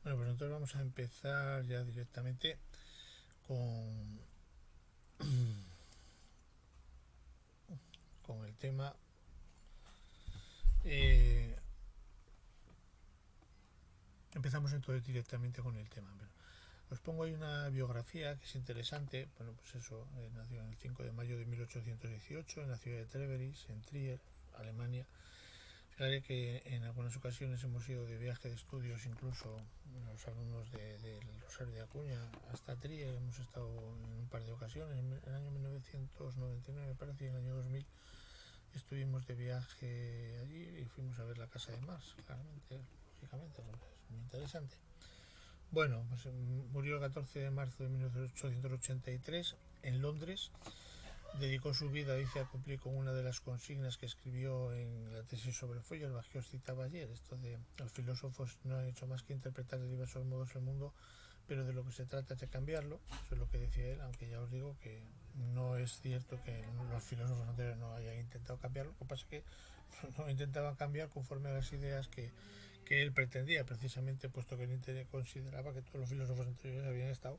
Bueno, pues entonces vamos a empezar ya directamente con, con el tema. eh, Empezamos entonces directamente con el tema. Pero os pongo ahí una biografía que es interesante. Bueno, pues eso, nació el 5 de mayo de 1818 en la ciudad de Treveris, en Trier, Alemania. Fíjate que en algunas ocasiones hemos ido de viaje de estudios, incluso los alumnos de Rosario de Acuña hasta Trier. Hemos estado en un par de ocasiones, en el año 1999 me parece, y en el año 2000 estuvimos de viaje allí y fuimos a ver la casa de Mars, claramente, lógicamente, porque es muy interesante. Bueno, pues murió el 14 de marzo de 1883 en Londres. Dedicó su vida, dice, a cumplir con una de las consignas que escribió en la tesis sobre Feuerbach que os citaba ayer, esto de los filósofos no han hecho más que interpretar de diversos modos el mundo, pero de lo que se trata es de cambiarlo. Eso es lo que decía él, aunque ya os digo que no es cierto que los filósofos anteriores no hayan intentado cambiarlo. Lo que pasa es que no intentaban cambiar conforme a las ideas que él pretendía, precisamente puesto que él consideraba que todos los filósofos anteriores habían estado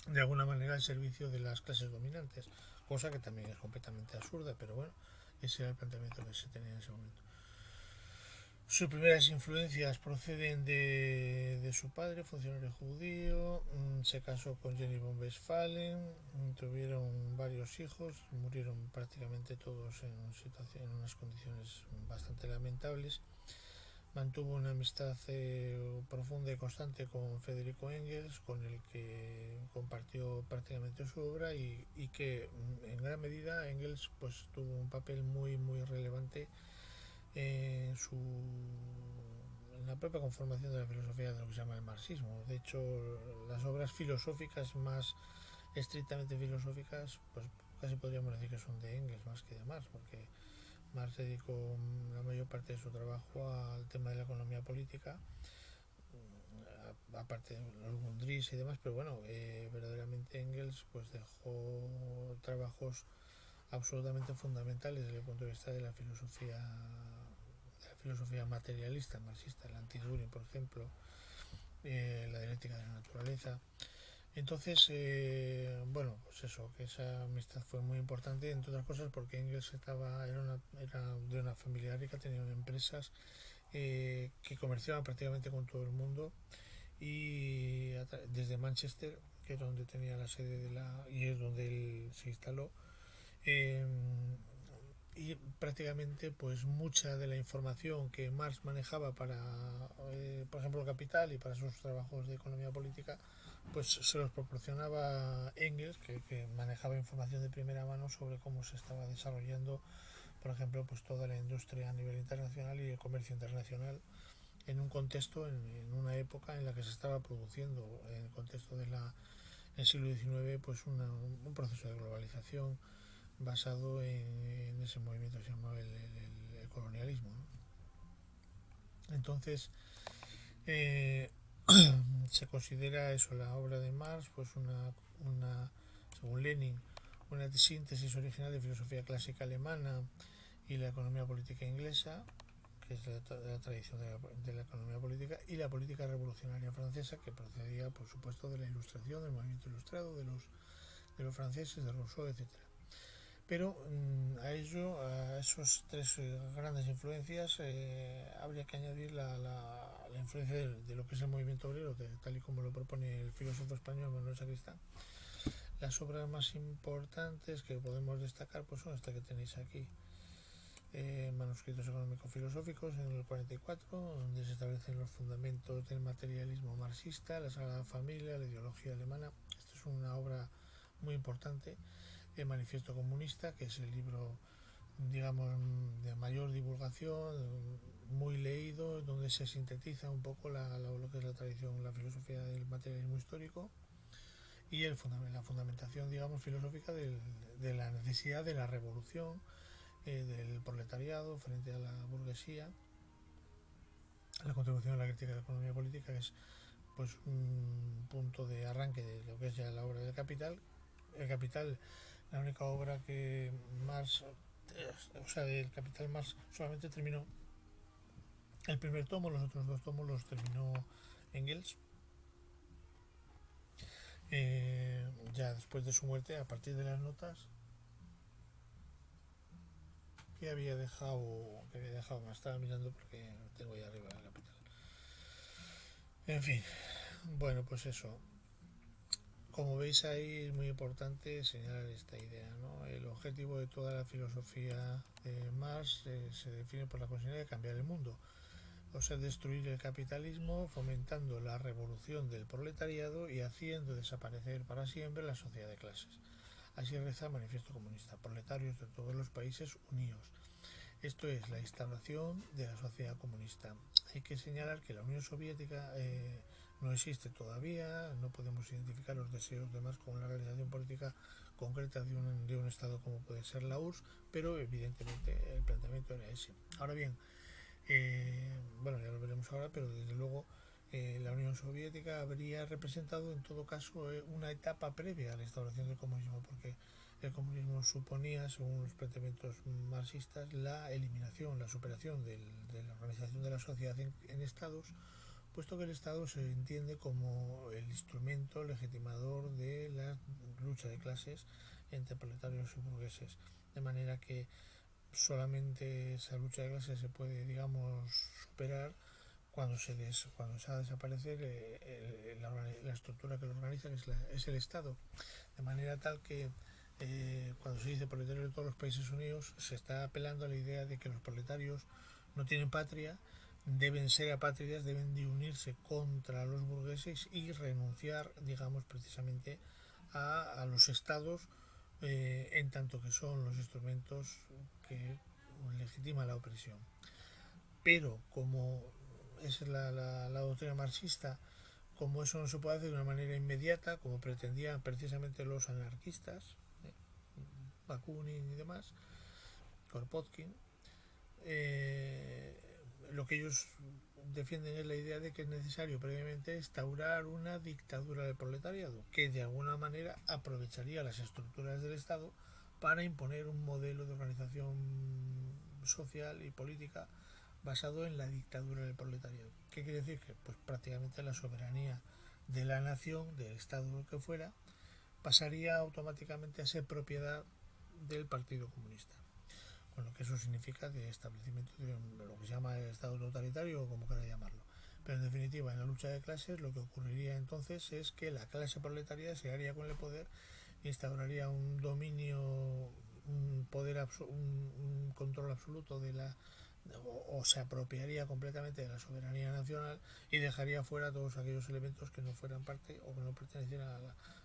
de alguna manera al servicio de las clases dominantes, cosa que también es completamente absurda, pero bueno, ese era el planteamiento que se tenía en ese momento. Sus primeras influencias proceden de su padre, funcionario judío. Se casó con Jenny von Westphalen, tuvieron varios hijos, murieron prácticamente todos en unas condiciones bastante lamentables. Mantuvo una amistad profunda y constante con Federico Engels, con el que compartió prácticamente su obra y que en gran medida Engels pues tuvo un papel muy relevante en su en la propia conformación de la filosofía de lo que se llama el marxismo. De hecho, las obras filosóficas más estrictamente filosóficas, pues casi podríamos decir que son de Engels más que de Marx, porque Marx dedicó la mayor parte de su trabajo al tema de la economía política, aparte de los Gundris y demás, pero bueno, verdaderamente Engels pues dejó trabajos absolutamente fundamentales desde el punto de vista de la filosofía materialista marxista, el anti-Düring, por ejemplo, la dialéctica de la naturaleza. Entonces, bueno, pues eso, que esa amistad fue muy importante, entre otras cosas porque Engels era de una familia rica, tenía empresas que comerciaban prácticamente con todo el mundo y desde Manchester, que es donde tenía la sede y es donde él se instaló, eh, y prácticamente pues mucha de la información que Marx manejaba para, por ejemplo, el Capital y para sus trabajos de economía política, pues se los proporcionaba Engels, que manejaba información de primera mano sobre cómo se estaba desarrollando, por ejemplo, pues toda la industria a nivel internacional y el comercio internacional en un contexto, en una época en la que se estaba produciendo, en el contexto del siglo XIX, pues un proceso de globalización basado en ese movimiento que se llamaba el colonialismo, ¿no? Entonces, eh, se considera eso, la obra de Marx, pues según Lenin, una síntesis original de filosofía clásica alemana y la economía política inglesa, que es la tradición de la economía política, y la política revolucionaria francesa, que procedía, por supuesto, de la ilustración, del movimiento ilustrado, de los franceses, de Rousseau, etcétera. Pero a esos tres grandes influencias habría que añadir la influencia de lo que es el movimiento obrero, tal y como lo propone el filósofo español Manuel Sacristán. Las obras más importantes que podemos destacar pues son estas que tenéis aquí. Manuscritos económico-filosóficos en el 44, donde se establecen los fundamentos del materialismo marxista, la Sagrada Familia, la ideología alemana. Esta es una obra muy importante. El Manifiesto Comunista, que es el libro, digamos, de mayor divulgación, muy leído, donde se sintetiza un poco lo que es la tradición, la filosofía del materialismo histórico y la fundamentación, digamos, filosófica de la necesidad de la revolución del proletariado frente a la burguesía, la contribución a la crítica de la economía política, que es pues un punto de arranque de lo que es ya la obra del Capital. El Capital, la única obra que Marx, o sea, del Capital Marx solamente terminó el primer tomo, los otros dos tomos los terminó Engels, ya después de su muerte, a partir de las notas que había dejado, me estaba mirando porque tengo ahí arriba la capital. En fin, bueno, pues eso. Como veis ahí es muy importante señalar esta idea, ¿no? El objetivo de toda la filosofía de Marx se define por la consigna de cambiar el mundo, o sea, destruir el capitalismo, fomentando la revolución del proletariado y haciendo desaparecer para siempre la sociedad de clases. Así reza el Manifiesto Comunista: proletarios de todos los países unidos. Esto es la instauración de la sociedad comunista. Hay que señalar que la Unión Soviética no existe todavía, no podemos identificar los deseos de Marx con la realización política concreta de un Estado como puede ser la URSS, pero evidentemente el planteamiento era ese. Ahora bien, bueno, ya lo veremos ahora, pero desde luego la Unión Soviética habría representado en todo caso una etapa previa a la instauración del comunismo, porque el comunismo suponía, según los planteamientos marxistas, la eliminación, la superación de la organización de la sociedad en estados, puesto que el Estado se entiende como el instrumento legitimador de la lucha de clases entre proletarios y burgueses, de manera que solamente esa lucha de clases se puede, digamos, superar cuando se ha de desaparecer la estructura que lo organiza, que es el Estado. De manera tal que cuando se dice proletarios de todos los países unidos, se está apelando a la idea de que los proletarios no tienen patria, deben ser apátridas, deben de unirse contra los burgueses y renunciar, digamos, precisamente a los estados, en tanto que son los instrumentos que legitiman la opresión. Pero como es la doctrina marxista, como eso no se puede hacer de una manera inmediata, como pretendían precisamente los anarquistas, Bakunin y demás, Kropotkin, lo que ellos defienden es la idea de que es necesario previamente instaurar una dictadura del proletariado que de alguna manera aprovecharía las estructuras del Estado para imponer un modelo de organización social y política basado en la dictadura del proletariado. ¿Qué quiere decir? Que pues prácticamente la soberanía de la nación, del Estado que fuera, pasaría automáticamente a ser propiedad del Partido Comunista, con lo que eso significa de establecimiento de lo que se llama el Estado totalitario o como quiera llamarlo. Pero en definitiva, en la lucha de clases lo que ocurriría entonces es que la clase proletaria se haría con el poder, instauraría un dominio, un poder, un control absoluto de la, o se apropiaría completamente de la soberanía nacional y dejaría fuera todos aquellos elementos que no fueran parte o que no pertenecieran a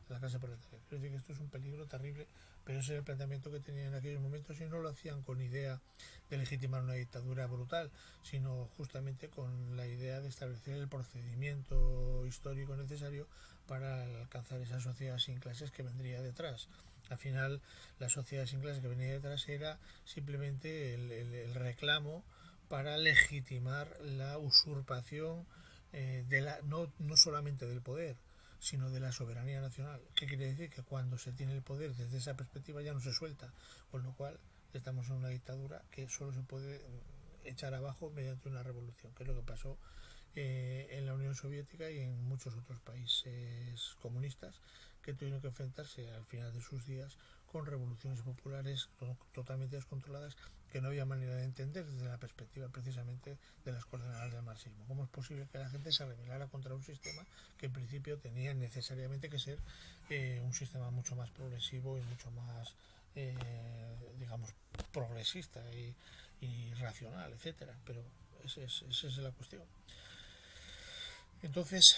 la clase proletaria. Quiero decir que esto es un peligro terrible, pero ese es el planteamiento que tenían en aquellos momentos y no lo hacían con idea de legitimar una dictadura brutal, sino justamente con la idea de establecer el procedimiento histórico necesario para alcanzar esa sociedad sin clases que vendría detrás. Al final, la sociedad sin clases que venía detrás era simplemente el reclamo para legitimar la usurpación, no solamente del poder, sino de la soberanía nacional. ¿Qué quiere decir? Que cuando se tiene el poder desde esa perspectiva ya no se suelta, con lo cual estamos en una dictadura que solo se puede echar abajo mediante una revolución, que es lo que pasó en la Unión Soviética y en muchos otros países comunistas que tuvieron que enfrentarse al final de sus días con revoluciones populares totalmente descontroladas que no había manera de entender desde la perspectiva precisamente de las coordenadas del marxismo. ¿Cómo es posible que la gente se rebelara contra un sistema que en principio tenía necesariamente que ser un sistema mucho más progresivo y mucho más, digamos, progresista y racional, etcétera? Pero esa es la cuestión. Entonces,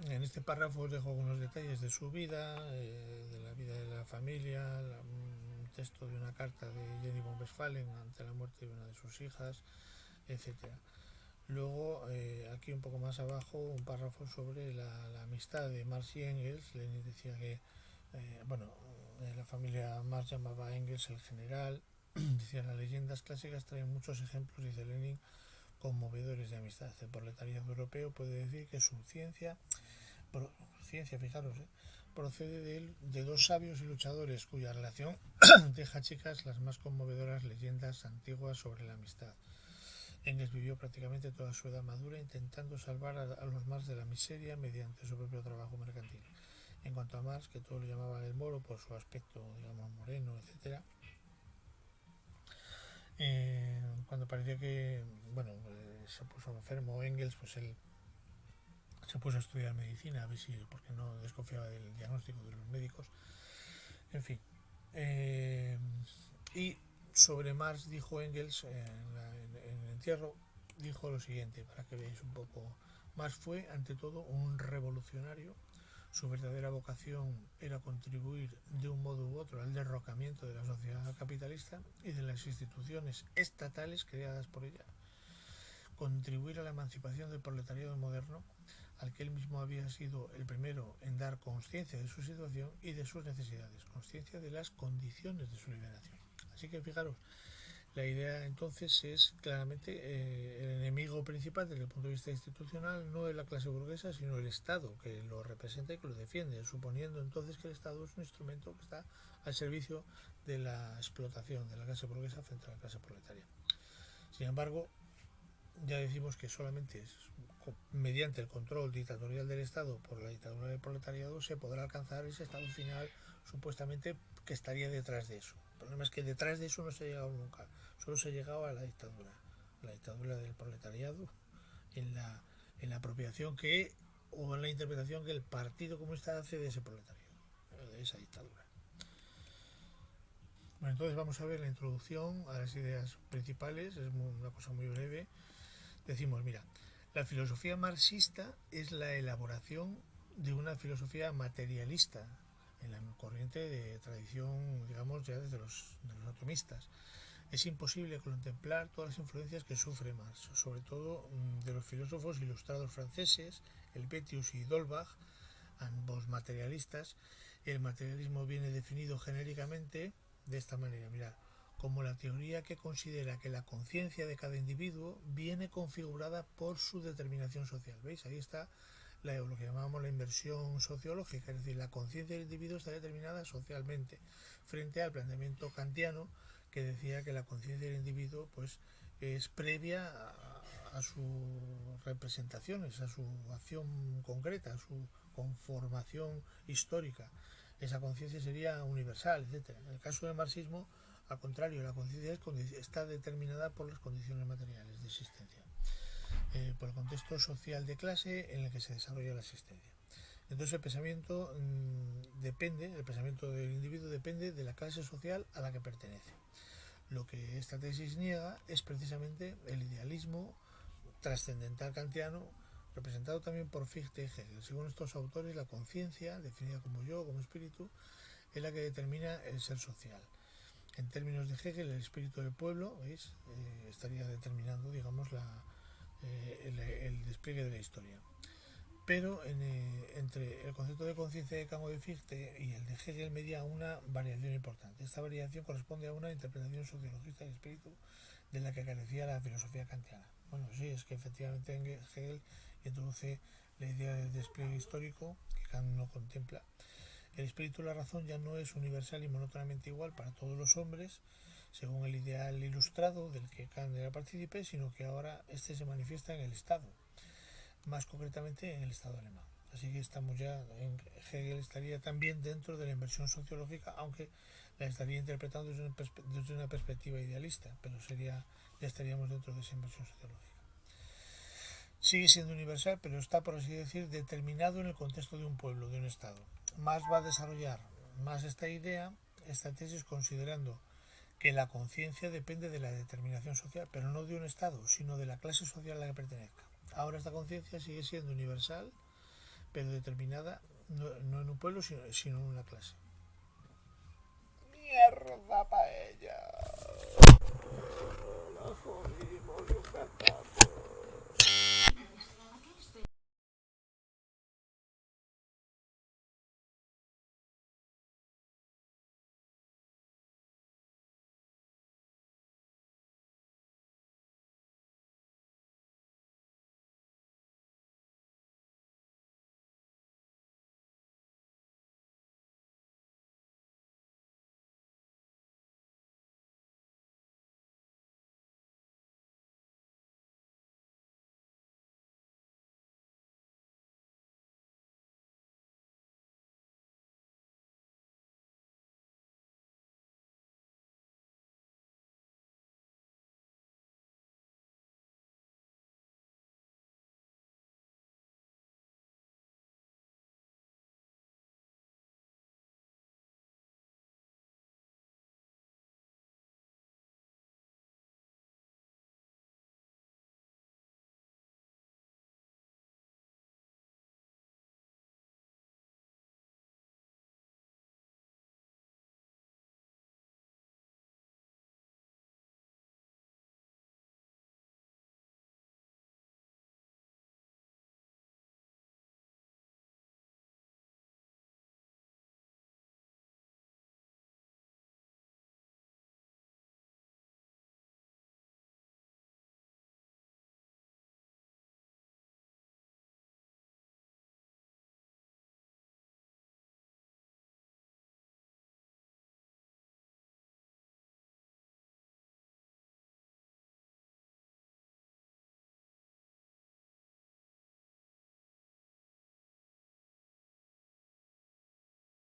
en este párrafo os dejo algunos detalles de su vida, de la vida de la familia, un texto de una carta de Jenny von Westphalen ante la muerte de una de sus hijas, etcétera. Luego, aquí un poco más abajo, un párrafo sobre la amistad de Marx y Engels. Lenin decía que, la familia Marx llamaba a Engels el general. Decía, las leyendas clásicas traen muchos ejemplos, dice Lenin, conmovedores de amistad. El proletariado europeo puede decir que su ciencia, fijaros, procede de dos sabios y luchadores cuya relación deja chicas las más conmovedoras leyendas antiguas sobre la amistad. Engels vivió prácticamente toda su edad madura intentando salvar a los Marx de la miseria mediante su propio trabajo mercantil. En cuanto a Marx, que todos lo llamaban el moro por su aspecto, digamos, moreno, etcétera, cuando parecía que, bueno, se puso enfermo Engels, pues él se puso a estudiar medicina, a ver si, porque no desconfiaba del diagnóstico de los médicos, en fin. Y sobre Marx dijo Engels en el entierro, dijo lo siguiente, para que veáis un poco. Marx fue, ante todo, un revolucionario. Su verdadera vocación era contribuir de un modo u otro al derrocamiento de la sociedad capitalista y de las instituciones estatales creadas por ella. Contribuir a la emancipación del proletariado moderno, al que él mismo había sido el primero en dar conciencia de su situación y de sus necesidades, conciencia de las condiciones de su liberación. Así que fijaros, la idea entonces es claramente el enemigo principal desde el punto de vista institucional no es la clase burguesa, sino el Estado, que lo representa y que lo defiende, suponiendo entonces que el Estado es un instrumento que está al servicio de la explotación de la clase burguesa frente a la clase proletaria. Sin embargo, ya decimos que solamente es mediante el control dictatorial del Estado por la dictadura del proletariado se podrá alcanzar ese estado final supuestamente que estaría detrás de eso. El problema es que detrás de eso no se ha llegado nunca, solo se ha llegado a la dictadura del proletariado, en la apropiación que o en la interpretación que el Partido Comunista hace de ese proletariado, de esa dictadura. Bueno, entonces vamos a ver la introducción a las ideas principales, es una cosa muy breve. Decimos, mira, la filosofía marxista es la elaboración de una filosofía materialista en la corriente de tradición, digamos, ya desde los atomistas. Es imposible contemplar todas las influencias que sufre Marx, sobre todo de los filósofos ilustrados franceses, Helvetius y Dolbach, ambos materialistas. El materialismo viene definido genéricamente de esta manera, mirad, como la teoría que considera que la conciencia de cada individuo viene configurada por su determinación social. ¿Veis? Ahí está lo que llamamos la inversión sociológica, es decir, la conciencia del individuo está determinada socialmente, frente al planteamiento kantiano que decía que la conciencia del individuo pues, es previa a sus representaciones, a su acción concreta, a su conformación histórica. Esa conciencia sería universal, etc. En el caso del marxismo, al contrario, la conciencia está determinada por las condiciones materiales de existencia, por el contexto social de clase en el que se desarrolla la existencia. Entonces el pensamiento el pensamiento del individuo depende de la clase social a la que pertenece. Lo que esta tesis niega es precisamente el idealismo trascendental kantiano, representado también por Fichte y Hegel. Según estos autores, la conciencia, definida como yo, como espíritu, es la que determina el ser social. En términos de Hegel, el espíritu del pueblo, ¿veis? Estaría determinando, digamos, el despliegue de la historia. Pero entre el concepto de conciencia de Kant o de Fichte y el de Hegel media una variación importante. Esta variación corresponde a una interpretación sociologista del espíritu de la que carecía la filosofía kantiana. Bueno, sí, es que efectivamente Hegel introduce la idea del despliegue histórico que Kant no contempla. El espíritu de la razón ya no es universal y monótonamente igual para todos los hombres, según el ideal ilustrado del que Kant era partícipe, sino que ahora este se manifiesta en el Estado, más concretamente en el Estado alemán. Así que estamos ya Hegel estaría también dentro de la inversión sociológica, aunque la estaría interpretando desde una perspectiva idealista, pero ya estaríamos dentro de esa inversión sociológica. Sigue siendo universal, pero está, por así decir, determinado en el contexto de un pueblo, de un Estado. Marx va a desarrollar más esta idea, esta tesis, considerando que la conciencia depende de la determinación social, pero no de un Estado, sino de la clase social a la que pertenezca. Ahora esta conciencia sigue siendo universal, pero determinada no en un pueblo, sino en una clase. ¡Mierda paella! La jodimos,